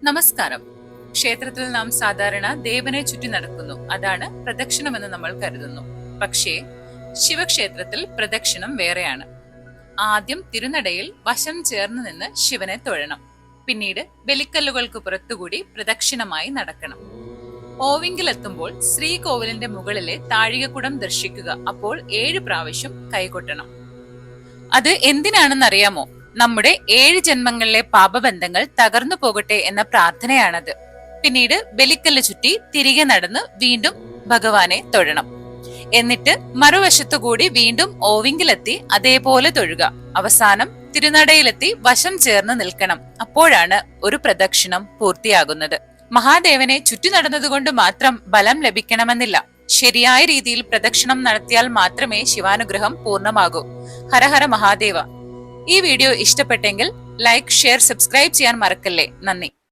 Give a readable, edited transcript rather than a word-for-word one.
നമസ്കാരം. ക്ഷേത്രത്തിൽ നാം സാധാരണ ദേവനെ ചുറ്റി നടക്കുന്നു, അതാണ് പ്രദക്ഷിണമെന്ന് നമ്മൾ കരുതുന്നു. പക്ഷേ ശിവക്ഷേത്രത്തിൽ പ്രദക്ഷിണം വേറെയാണ്. ആദ്യം തിരുനടയിൽ വശം ചേർന്ന് നിന്ന് ശിവനെ തൊഴണം. പിന്നീട് ബലിക്കല്ലുകൾക്ക് പുറത്തുകൂടി പ്രദക്ഷിണമായി നടക്കണം. ഓവിങ്കിലെത്തുമ്പോൾ ശ്രീകോവിലിന്റെ മുകളിലെ താഴികക്കുടം ദർശിക്കുക. അപ്പോൾ 7 പ്രാവശ്യം കൈകൊട്ടണം. അത് എന്തിനാണെന്നറിയാമോ? നമ്മുടെ 7 ജന്മങ്ങളിലെ പാപബന്ധങ്ങൾ തകർന്നു പോകട്ടെ എന്ന പ്രാർത്ഥനയാണത്. പിന്നീട് ബലിക്കല്ല് ചുറ്റി തിരികെ നടന്ന് വീണ്ടും ഭഗവാനെ തൊഴണം. എന്നിട്ട് മറുവശത്തുകൂടി വീണ്ടും ഓവിങ്കിലെത്തി അതേപോലെ തൊഴുക. അവസാനം തിരുനടയിലെത്തി വശം ചേർന്ന് നിൽക്കണം. അപ്പോഴാണ് ഒരു പ്രദക്ഷിണം പൂർത്തിയാകുന്നത്. മഹാദേവനെ ചുറ്റി നടന്നതുകൊണ്ട് മാത്രം ബലം ലഭിക്കണമെന്നില്ല. ശരിയായ രീതിയിൽ പ്രദക്ഷിണം നടത്തിയാൽ മാത്രമേ ശിവാനുഗ്രഹം പൂർണ്ണമാകൂ. ഹരഹര മഹാദേവ. ഈ വീഡിയോ ഇഷ്ടപ്പെട്ടെങ്കിൽ ലൈക്ക്, ഷെയർ, സബ്സ്ക്രൈബ് ചെയ്യാൻ മറക്കല്ലേ. നന്ദി.